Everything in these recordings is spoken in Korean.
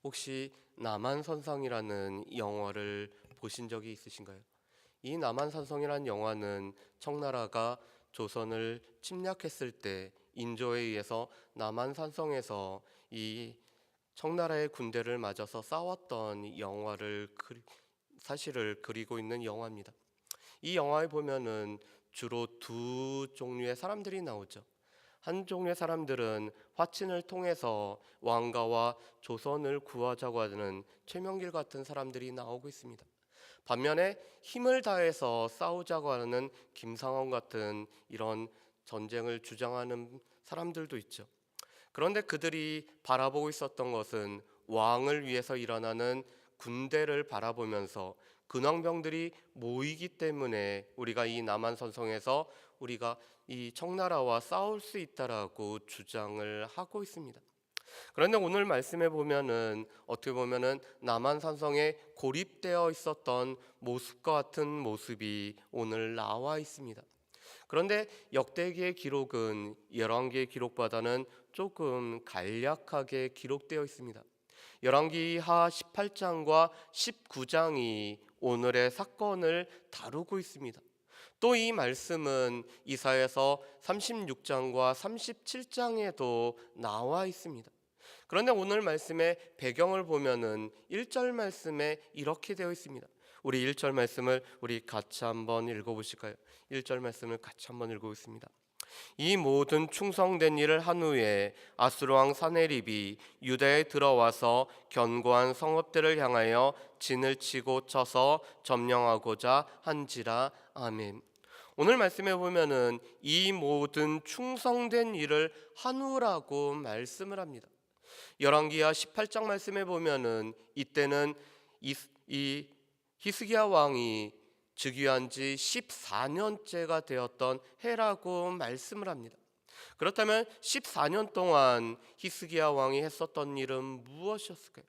혹시 남한산성이라는 영화를 보신 적이 있으신가요? 이 남한산성이라는 영화는 청나라가 조선을 침략했을 때 인조에 의해서 남한산성에서 이 청나라의 군대를 맞아서 싸웠던 사실을 그리고 있는 영화입니다. 이 영화에 보면은 주로 두 종류의 사람들이 나오죠. 한 종류의 사람들은 화친을 통해서 왕가와 조선을 구하자고 하는 최명길 같은 사람들이 나오고 있습니다. 반면에 힘을 다해서 싸우자고 하는 김상원 같은 이런 전쟁을 주장하는 사람들도 있죠. 그런데 그들이 바라보고 있었던 것은 왕을 위해서 일어나는 군대를 바라보면서 근왕병들이 모이기 때문에 우리가 이 남한산성에서 우리가 이 청나라와 싸울 수 있다라고 주장을 하고 있습니다. 그런데 오늘 말씀해 보면은 어떻게 보면은 남한산성에 고립되어 있었던 모습과 같은 모습이 오늘 나와 있습니다. 그런데 역대기의 기록은 열왕기의 기록보다는 조금 간략하게 기록되어 있습니다. 열왕기하 18장과 19장이 오늘의 사건을 다루고 있습니다. 또 이 말씀은 이사야서 36장과 37장에도 나와 있습니다. 그런데 오늘 말씀의 배경을 보면은 1절 말씀에 이렇게 되어 있습니다. 우리 1절 말씀을 우리 같이 한번 읽어보실까요? 1절 말씀을 같이 한번 읽어보겠습니다. 이 모든 충성된 일을 한 후에 아수르 왕 사네립이 유다에 들어와서 견고한 성읍들을 향하여 진을 치고 쳐서 점령하고자 한지라. 아멘. 오늘 말씀해 보면은 이 모든 충성된 일을 한 후라고 말씀을 합니다. 열왕기하 18장 말씀해 보면은 이때는 이 히스기야 왕이 즉위한 지 14년째가 되었던 해라고 말씀을 합니다. 그렇다면 14년 동안 히스기야 왕이 했었던 일은 무엇이었을까요?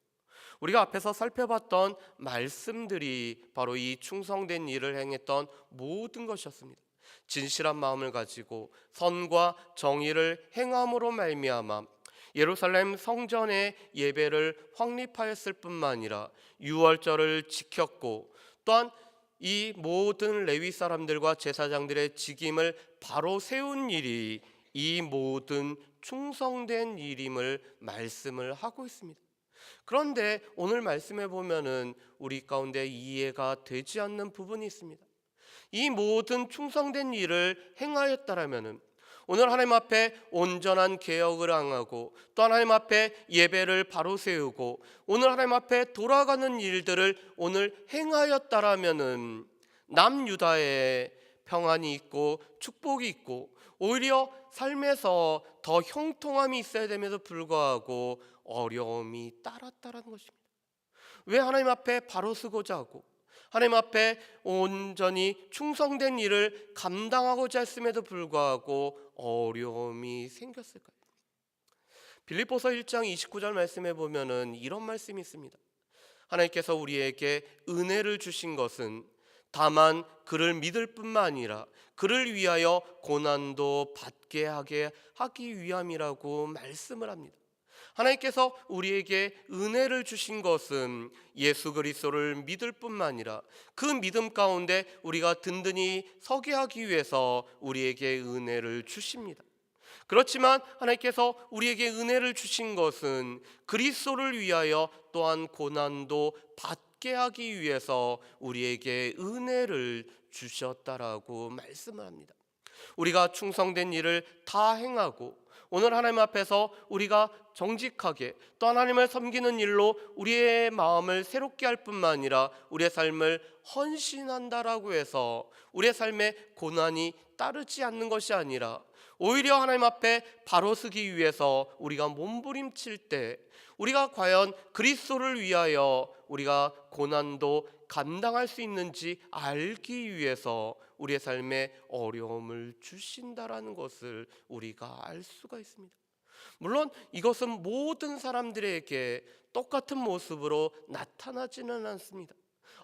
우리가 앞에서 살펴봤던 말씀들이 바로 이 충성된 일을 행했던 모든 것이었습니다. 진실한 마음을 가지고 선과 정의를 행함으로 말미암아 예루살렘 성전의 예배를 확립하였을 뿐만 아니라 유월절을 지켰고, 또한 이 모든 레위 사람들과 제사장들의 직임을 바로 세운 일이 이 모든 충성된 일임을 말씀을 하고 있습니다. 그런데 오늘 말씀해 보면은 우리 가운데 이해가 되지 않는 부분이 있습니다. 이 모든 충성된 일을 행하였다라면은 오늘 하나님 앞에 온전한 개혁을 행하고 또 하나님 앞에 예배를 바로 세우고 오늘 하나님 앞에 돌아가는 일들을 오늘 행하였다라면은 남유다에 평안이 있고 축복이 있고 오히려 삶에서 더 형통함이 있어야 됨에도 불구하고 어려움이 따랐다라는 것입니다. 왜 하나님 앞에 바로 서고자 하고 하나님 앞에 온전히 충성된 일을 감당하고자 했음에도 불구하고 어려움이 생겼을까요? 빌립보서 1장 29절 말씀에 보면은 이런 말씀이 있습니다. 하나님께서 우리에게 은혜를 주신 것은 다만 그를 믿을 뿐만 아니라 그를 위하여 고난도 받게 하기 위함이라고 말씀을 합니다. 하나님께서 우리에게 은혜를 주신 것은 예수 그리스도를 믿을 뿐만 아니라 그 믿음 가운데 우리가 든든히 서게 하기 위해서 우리에게 은혜를 주십니다. 그렇지만 하나님께서 우리에게 은혜를 주신 것은 그리스도를 위하여 또한 고난도 받게 하기 위해서 우리에게 은혜를 주셨다라고 말씀을 합니다. 우리가 충성된 일을 다 행하고 오늘 하나님 앞에서 우리가 정직하게 또 하나님을 섬기는 일로 우리의 마음을 새롭게 할 뿐만 아니라 우리의 삶을 헌신한다라고 해서 우리의 삶에 고난이 따르지 않는 것이 아니라 오히려 하나님 앞에 바로 서기 위해서 우리가 몸부림칠 때 우리가 과연 그리스도를 위하여 우리가 고난도 감당할 수 있는지 알기 위해서 우리의 삶에 어려움을 주신다라는 것을 우리가 알 수가 있습니다. 물론 이것은 모든 사람들에게 똑같은 모습으로 나타나지는 않습니다.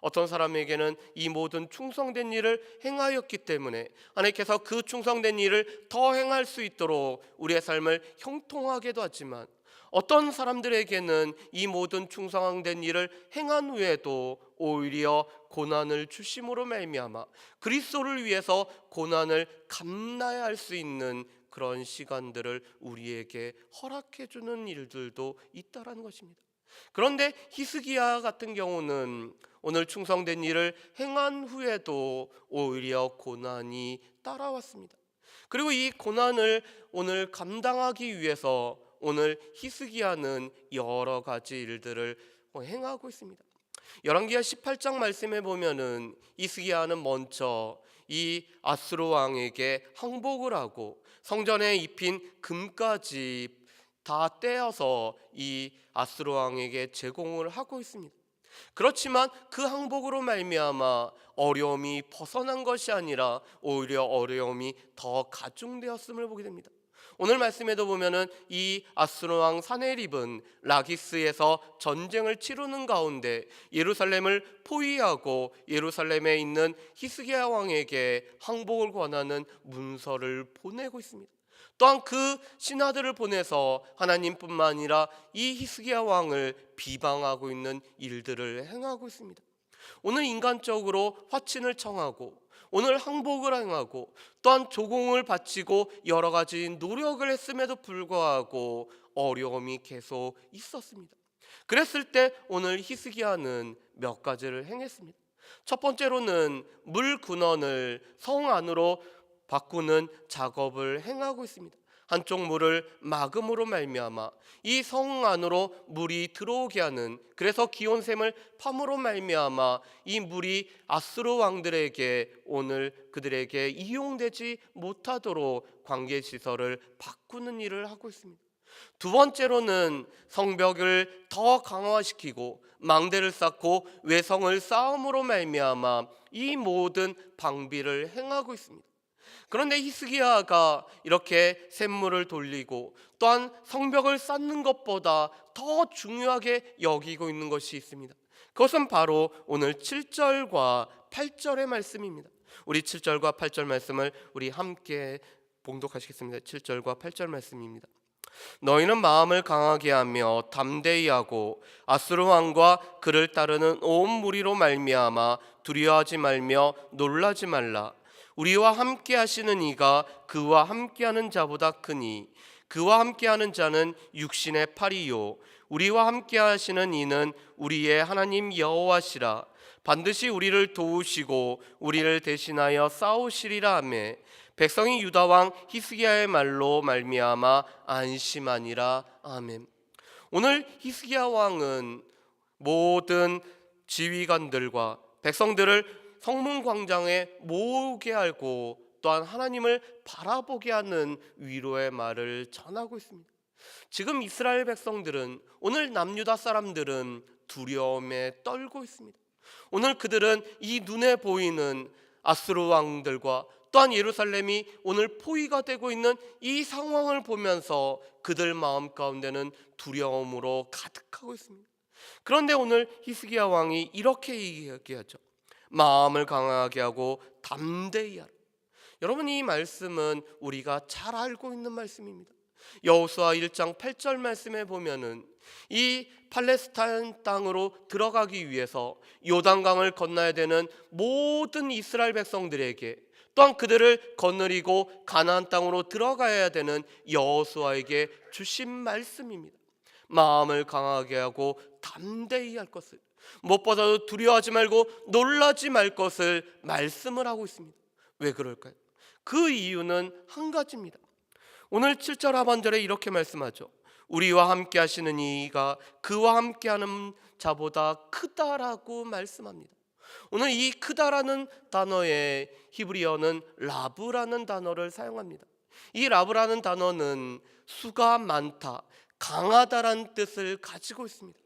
어떤 사람에게는 이 모든 충성된 일을 행하였기 때문에 하나님께서 그 충성된 일을 더 행할 수 있도록 우리의 삶을 형통하게도 하지만 어떤 사람들에게는 이 모든 충성된 일을 행한 후에도 오히려 고난을 주심으로 말미암아 그리스도를 위해서 고난을 감나야 할 수 있는 그런 시간들을 우리에게 허락해 주는 일들도 있다라는 것입니다. 그런데 히스기야 같은 경우는 오늘 충성된 일을 행한 후에도 오히려 고난이 따라왔습니다. 그리고 이 고난을 오늘 감당하기 위해서 오늘 히스기야는 여러 가지 일들을 행하고 있습니다. 열왕기하 18장 말씀에 보면은 히스기야는 먼저 이 아수르 왕에게 항복을 하고 성전에 입힌 금까지 다 떼어서 이 아수르 왕에게 제공을 하고 있습니다. 그렇지만 그 항복으로 말미암아 어려움이 벗어난 것이 아니라 오히려 어려움이 더 가중되었음을 보게 됩니다. 오늘 말씀에도 보면은 이 아수르 왕 사네립은 라기스에서 전쟁을 치르는 가운데 예루살렘을 포위하고 예루살렘에 있는 히스기야 왕에게 항복을 권하는 문서를 보내고 있습니다. 또한 그 신하들을 보내서 하나님뿐만 아니라 이 히스기야 왕을 비방하고 있는 일들을 행하고 있습니다. 오늘 인간적으로 화친을 청하고 오늘 항복을 행하고 또한 조공을 바치고 여러 가지 노력을 했음에도 불구하고 어려움이 계속 있었습니다. 그랬을 때 오늘 히스기야는 몇 가지를 행했습니다. 첫 번째로는 물 근원을 성 안으로 바꾸는 작업을 행하고 있습니다. 한쪽 물을 막음으로 말미암아 이 성 안으로 물이 들어오게 하는, 그래서 기온샘을 팜으로 말미암아 이 물이 아수르 왕들에게 오늘 그들에게 이용되지 못하도록 관계시설을 바꾸는 일을 하고 있습니다. 두 번째로는 성벽을 더 강화시키고 망대를 쌓고 외성을 쌓음으로 말미암아 이 모든 방비를 행하고 있습니다. 그런데 히스기야가 이렇게 샘물을 돌리고 또한 성벽을 쌓는 것보다 더 중요하게 여기고 있는 것이 있습니다. 그것은 바로 오늘 7절과 8절의 말씀입니다. 우리 7절과 8절 말씀을 우리 함께 봉독하시겠습니다. 7절과 8절 말씀입니다. 너희는 마음을 강하게 하며 담대히 하고 아수르 왕과 그를 따르는 온 무리로 말미암아 두려워하지 말며 놀라지 말라. 우리와 함께 하시는 이가 그와 함께하는 자보다 크니 그와 함께하는 자는 육신의 팔이요 우리와 함께 하시는 이는 우리의 하나님 여호와시라. 반드시 우리를 도우시고 우리를 대신하여 싸우시리라 하매 백성이 유다 왕 히스기야의 말로 말미암아 안심하니라. 아멘. 오늘 히스기야 왕은 모든 지휘관들과 백성들을 성문 광장에 모으게 하고 또한 하나님을 바라보게 하는 위로의 말을 전하고 있습니다. 지금 이스라엘 백성들은, 오늘 남유다 사람들은 두려움에 떨고 있습니다. 오늘 그들은 이 눈에 보이는 아수르 왕들과 또한 예루살렘이 오늘 포위가 되고 있는 이 상황을 보면서 그들 마음 가운데는 두려움으로 가득하고 있습니다. 그런데 오늘 히스기야 왕이 이렇게 얘기하죠. 마음을 강하게 하고 담대히 하라. 여러분, 이 말씀은 우리가 잘 알고 있는 말씀입니다. 여호수아 1장 8절 말씀에 보면은 이 팔레스타인 땅으로 들어가기 위해서 요단강을 건너야 되는 모든 이스라엘 백성들에게 또한 그들을 거느리고 가나안 땅으로 들어가야 되는 여호수아에게 주신 말씀입니다. 마음을 강하게 하고 담대히 할 것을, 무엇보다도 두려워하지 말고 놀라지 말 것을 말씀을 하고 있습니다. 왜 그럴까요? 그 이유는 한 가지입니다. 오늘 7절 하반절에 이렇게 말씀하죠. 우리와 함께 하시는 이가 그와 함께하는 자보다 크다라고 말씀합니다. 오늘 이 크다라는 단어의 히브리어는 라브라는 단어를 사용합니다. 이 라브라는 단어는 수가 많다, 강하다라는 뜻을 가지고 있습니다.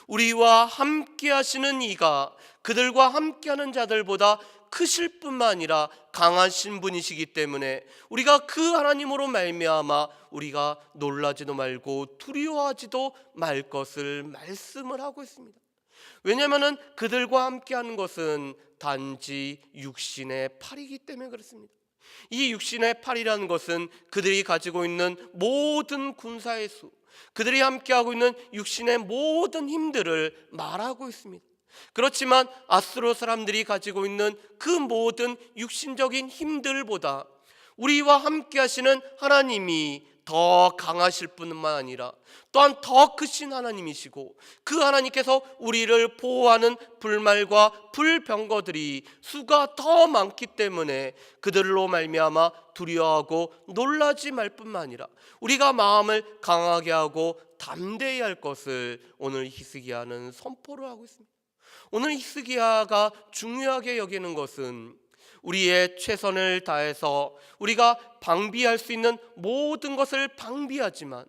우리와 함께 하시는 이가 그들과 함께하는 자들보다 크실 뿐만 아니라 강하신 분이시기 때문에 우리가 그 하나님으로 말미암아 우리가 놀라지도 말고 두려워하지도 말 것을 말씀을 하고 있습니다. 왜냐하면 그들과 함께하는 것은 단지 육신의 팔이기 때문에 그렇습니다. 이 육신의 팔이라는 것은 그들이 가지고 있는 모든 군사의 수, 그들이 함께하고 있는 육신의 모든 힘들을 말하고 있습니다. 그렇지만 아수르 사람들이 가지고 있는 그 모든 육신적인 힘들보다 우리와 함께 하시는 하나님이 더 강하실 뿐만 아니라 또한 더 크신 하나님이시고, 그 하나님께서 우리를 보호하는 불말과 불병거들이 수가 더 많기 때문에 그들로 말미암아 두려워하고 놀라지 말 뿐만 아니라 우리가 마음을 강하게 하고 담대히 할 것을 오늘 히스기야는 선포를 하고 있습니다. 오늘 히스기야가 중요하게 여기는 것은 우리의 최선을 다해서 우리가 방비할 수 있는 모든 것을 방비하지만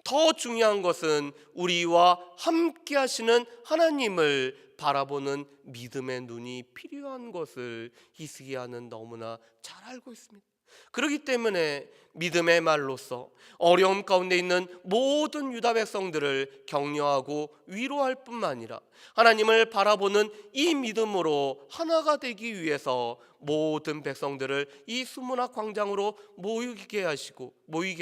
더 중요한 것은 우리와 함께 하시는 하나님을 바라보는 믿음의 눈이 필요한 것을 히스기야는 너무나 잘 알고 있습니다. 그렇기 때문에 믿음의 말로서 어려움 가운데 있는 모든 유다 백성들을 격려하고 위로할 뿐만 아니라 하나님을 바라보는 이 믿음으로 하나가 되기 위해서 모든 백성들을 이 수문학 광장으로 모이게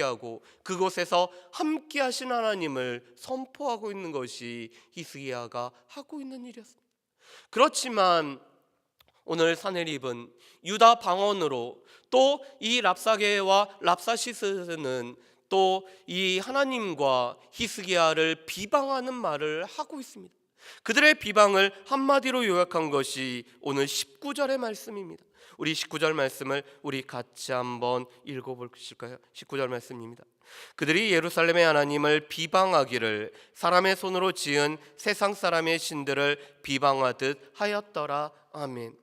하고 그곳에서 함께 하신 하나님을 선포하고 있는 것이 히스기야가 하고 있는 일이었습니다. 그렇지만 오늘 사네립은 유다 방언으로 또 이 랍사게와 랍사시스는 또 이 하나님과 히스기야를 비방하는 말을 하고 있습니다. 그들의 비방을 한마디로 요약한 것이 오늘 19절의 말씀입니다. 우리 19절 말씀을 우리 같이 한번 읽어보실까요? 19절 말씀입니다. 그들이 예루살렘의 하나님을 비방하기를 사람의 손으로 지은 세상 사람의 신들을 비방하듯 하였더라. 아멘.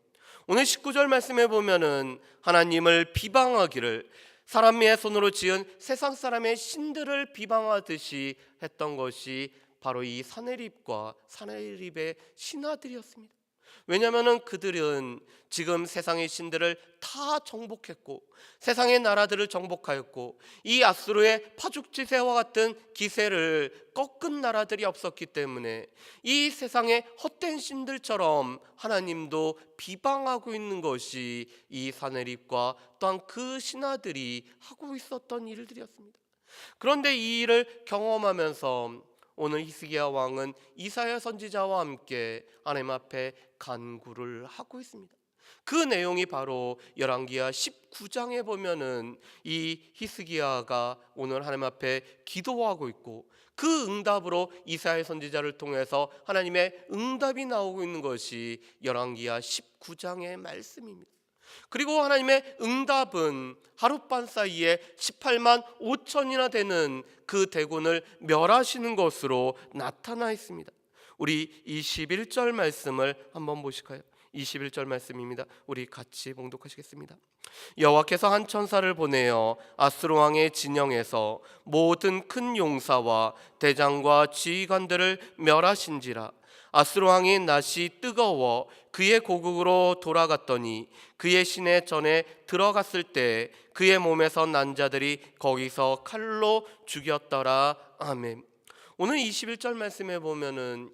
오늘 19절 말씀에 보면은 하나님을 비방하기를 사람의 손으로 지은 세상 사람의 신들을 비방하듯이 했던 것이 바로 이 사네립과 사네립의 신하들이었습니다. 왜냐하면 그들은 지금 세상의 신들을 다 정복했고 세상의 나라들을 정복하였고 이 아수르의 파죽지세와 같은 기세를 꺾은 나라들이 없었기 때문에 이 세상의 헛된 신들처럼 하나님도 비방하고 있는 것이 이 사네립과 또한 그 신하들이 하고 있었던 일들이었습니다. 그런데 이 일을 경험하면서 오늘 히스기야 왕은 이사야 선지자와 함께 하나님 앞에 간구를 하고 있습니다. 그 내용이 바로 열왕기하 19장에 보면은 이 히스기야가 오늘 하나님 앞에 기도하고 있고 그 응답으로 이사야 선지자를 통해서 하나님의 응답이 나오고 있는 것이 열왕기하 19장의 말씀입니다. 그리고 하나님의 응답은 하룻밤 사이에 18만 5천이나 되는 그 대군을 멸하시는 것으로 나타나 있습니다. 우리 21절 말씀을 한번 보실까요? 21절 말씀입니다. 우리 같이 봉독하시겠습니다. 여호와께서 한 천사를 보내어 아수르 왕의 진영에서 모든 큰 용사와 대장과 지휘관들을 멸하신지라. 아수르 왕이 낯이 뜨거워 그의 고국으로 돌아갔더니 그의 시내 전에 들어갔을 때 그의 몸에서 난 자들이 거기서 칼로 죽였더라. 아멘. 오늘 21절 말씀에 보면은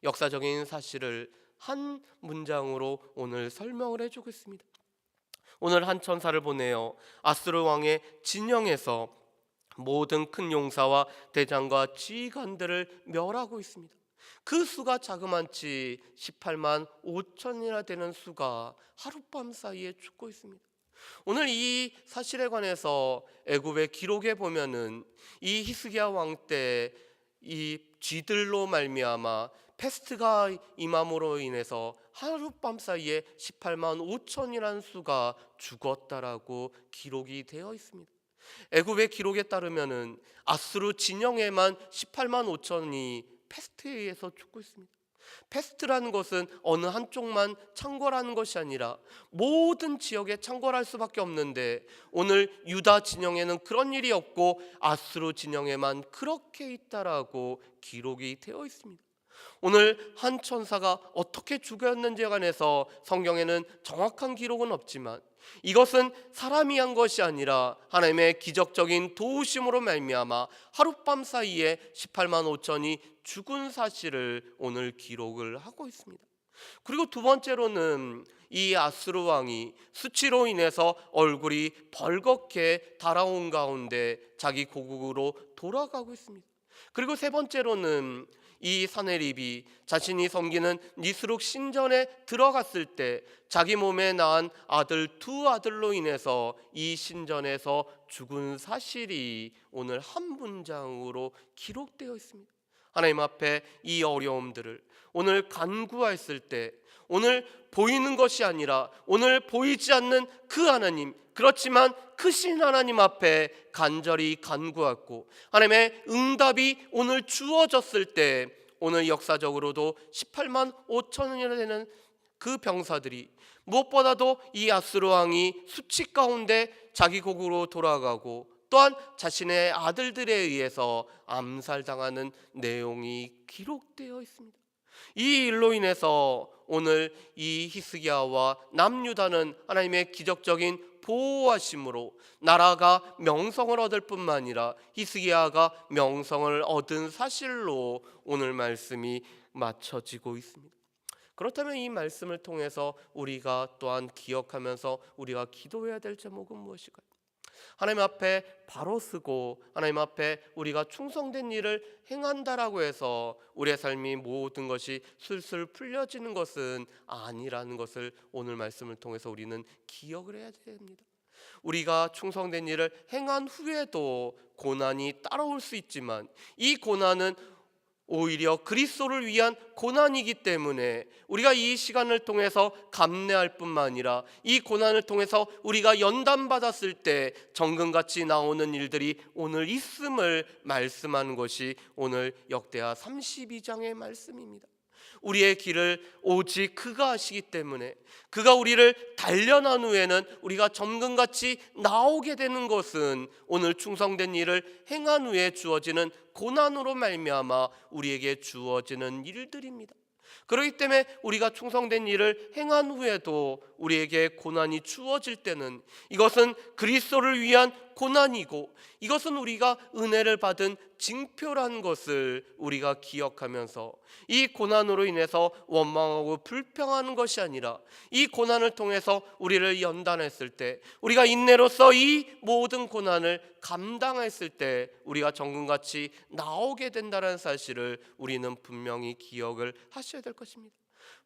역사적인 사실을 한 문장으로 오늘 설명을 해주고 있습니다. 오늘 한 천사를 보내어 아수르 왕의 진영에서 모든 큰 용사와 대장과 지휘관들을 멸하고 있습니다. 그 수가 자그만치 18만 5천이나 되는 수가 하룻밤 사이에 죽고 있습니다. 오늘 이 사실에 관해서 애굽의 기록에 보면은 이 히스기야 왕 때 이 쥐들로 말미암아 패스트가 임함으로 인해서 하룻밤 사이에 18만 5천이라는 수가 죽었다라고 기록이 되어 있습니다. 애굽의 기록에 따르면은 아수르 진영에만 18만 5천이 패스트에 의해서 죽고 있습니다. 패스트라는 것은 어느 한쪽만 창궐하는 것이 아니라 모든 지역에 창궐할 수밖에 없는데 오늘 유다 진영에는 그런 일이 없고 아수르 진영에만 그렇게 있다라고 기록이 되어 있습니다. 오늘 한 천사가 어떻게 죽였는지에 관해서 성경에는 정확한 기록은 없지만 이것은 사람이 한 것이 아니라 하나님의 기적적인 도우심으로 말미암아 하룻밤 사이에 18만 5천이 죽은 사실을 오늘 기록을 하고 있습니다. 그리고 두 번째로는 이 아수르 왕이 수치로 인해서 얼굴이 벌겋게 달아온 가운데 자기 고국으로 돌아가고 있습니다. 그리고 세 번째로는 이 사내립이 자신이 섬기는 니스룩 신전에 들어갔을 때 자기 몸에 낳은 두 아들로 인해서 이 신전에서 죽은 사실이 오늘 한 문장으로 기록되어 있습니다. 하나님 앞에 이 어려움들을 오늘 간구했을 때 오늘 보이는 것이 아니라 오늘 보이지 않는 그 하나님, 그렇지만 크신 하나님 앞에 간절히 간구하고 하나님의 응답이 오늘 주어졌을 때 오늘 역사적으로도 18만 5천이나 되는 그 병사들이 무엇보다도 이 아수르 왕이 수치 가운데 자기 고국으로 돌아가고 또한 자신의 아들들에 의해서 암살당하는 내용이 기록되어 있습니다. 이 일로 인해서 오늘 이 히스기야와 남유다는 하나님의 기적적인 보호하심으로 나라가 명성을 얻을 뿐만 아니라 히스기야가 명성을 얻은 사실로 오늘 말씀이 맞춰지고 있습니다. 그렇다면 이 말씀을 통해서 우리가 또한 기억하면서 우리가 기도해야 될 제목은 무엇일까요? 하나님 앞에 바로 서고 하나님 앞에 우리가 충성된 일을 행한다라고 해서 우리의 삶이 모든 것이 술술 풀려지는 것은 아니라는 것을 오늘 말씀을 통해서 우리는 기억을 해야 됩니다. 우리가 충성된 일을 행한 후에도 고난이 따라올 수 있지만 이 고난은 오히려 그리스도를 위한 고난이기 때문에 우리가 이 시간을 통해서 감내할 뿐만 아니라 이 고난을 통해서 우리가 연단받았을 때 정금같이 나오는 일들이 오늘 있음을 말씀하는 것이 오늘 역대하 32장의 말씀입니다. 우리의 길을 오직 그가 아시기 때문에 그가 우리를 단련한 후에는 우리가 점금같이 나오게 되는 것은 오늘 충성된 일을 행한 후에 주어지는 고난으로 말미암아 우리에게 주어지는 일들입니다. 그렇기 때문에 우리가 충성된 일을 행한 후에도 우리에게 고난이 주어질 때는 이것은 그리스도를 위한 고난이고 이것은 우리가 은혜를 받은 징표라는 것을 우리가 기억하면서 이 고난으로 인해서 원망하고 불평하는 것이 아니라 이 고난을 통해서 우리를 연단했을 때 우리가 인내로서 이 모든 고난을 감당했을 때 우리가 정금같이 나오게 된다는 사실을 우리는 분명히 기억을 하셔야 될 것입니다.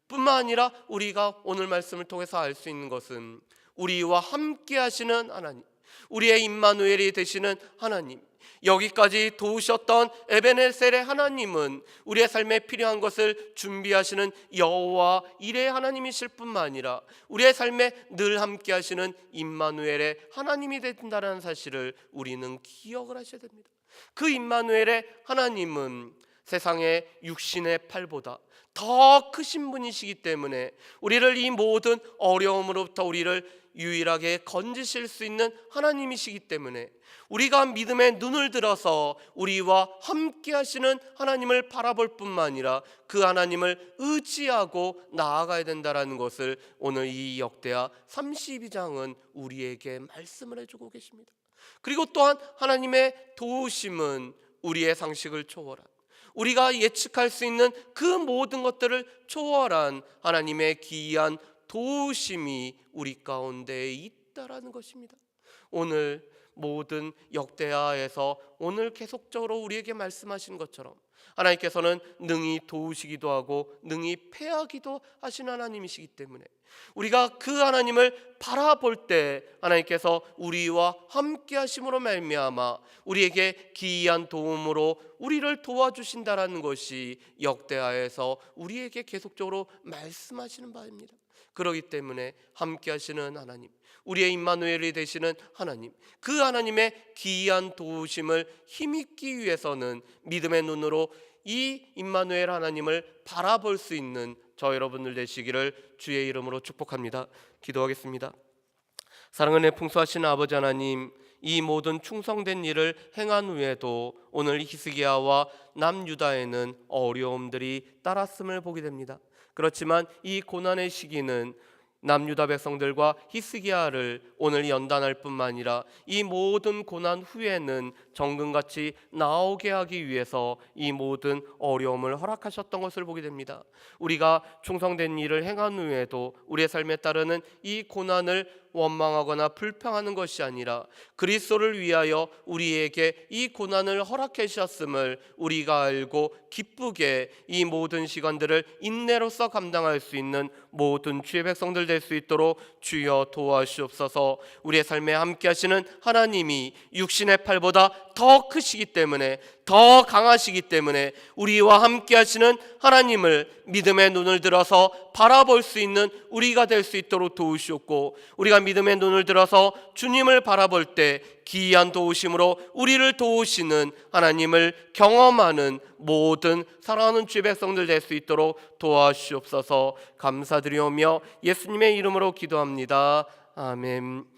뿐만 아니라 우리가 오늘 말씀을 통해서 알 수 있는 것은 우리와 함께 하시는 하나님, 우리의 임마누엘이 되시는 하나님, 여기까지 도우셨던 에베네셀의 하나님은 우리의 삶에 필요한 것을 준비하시는 여호와 일의 하나님이실 뿐만 아니라 우리의 삶에 늘 함께 하시는 임마누엘의 하나님이 된다는 사실을 우리는 기억을 하셔야 됩니다. 그 임마누엘의 하나님은 세상의 육신의 팔보다 더 크신 분이시기 때문에 우리를 이 모든 어려움으로부터 우리를 유일하게 건지실 수 있는 하나님이시기 때문에 우리가 믿음의 눈을 들어서 우리와 함께 하시는 하나님을 바라볼 뿐만 아니라 그 하나님을 의지하고 나아가야 된다는 것을 오늘 이 역대하 32장은 우리에게 말씀을 해주고 계십니다. 그리고 또한 하나님의 도우심은 우리의 상식을 초월한, 우리가 예측할 수 있는 그 모든 것들을 초월한 하나님의 기이한 도우심이 우리 가운데 있다라는 것입니다. 오늘 모든 역대하에서 오늘 계속적으로 우리에게 말씀하신 것처럼 하나님께서는 능히 도우시기도 하고 능히 패하기도 하신 하나님이시기 때문에 우리가 그 하나님을 바라볼 때 하나님께서 우리와 함께 하심으로 말미암아 우리에게 기이한 도움으로 우리를 도와주신다라는 것이 역대하에서 우리에게 계속적으로 말씀하시는 바입니다. 그렇기 때문에 함께 하시는 하나님, 우리의 임마누엘이 되시는 하나님, 그 하나님의 기이한 도우심을 힘입기 위해서는 믿음의 눈으로 이 임마누엘 하나님을 바라볼 수 있는 저 여러분들 되시기를 주의 이름으로 축복합니다. 기도하겠습니다. 사랑은혜 풍성하신 아버지 하나님, 이 모든 충성된 일을 행한 후에도 오늘 히스기야와 남유다에는 어려움들이 따랐음을 보게 됩니다. 그렇지만 이 고난의 시기는 남유다 백성들과 히스기야를 오늘 연단할 뿐만 아니라 이 모든 고난 후에는 정금같이 나오게 하기 위해서 이 모든 어려움을 허락하셨던 것을 보게 됩니다. 우리가 충성된 일을 행한 후에도 우리의 삶에 따르는 이 고난을 원망하거나 불평하는 것이 아니라 그리스도를 위하여 우리에게 이 고난을 허락해 주셨음을 우리가 알고 기쁘게 이 모든 시간들을 인내로서 감당할 수 있는 모든 주의 백성들 될 수 있도록 주여 도와주옵소서. 우리의 삶에 함께 하시는 하나님이 육신의 팔보다 더 크시기 때문에, 더 강하시기 때문에 우리와 함께 하시는 하나님을 믿음의 눈을 들어서 바라볼 수 있는 우리가 될 수 있도록 도우시옵고, 우리가 믿음의 눈을 들어서 주님을 바라볼 때 기이한 도우심으로 우리를 도우시는 하나님을 경험하는 모든 사랑하는 주의 백성들 될 수 있도록 도와주옵소서. 감사드리오며 예수님의 이름으로 기도합니다. 아멘.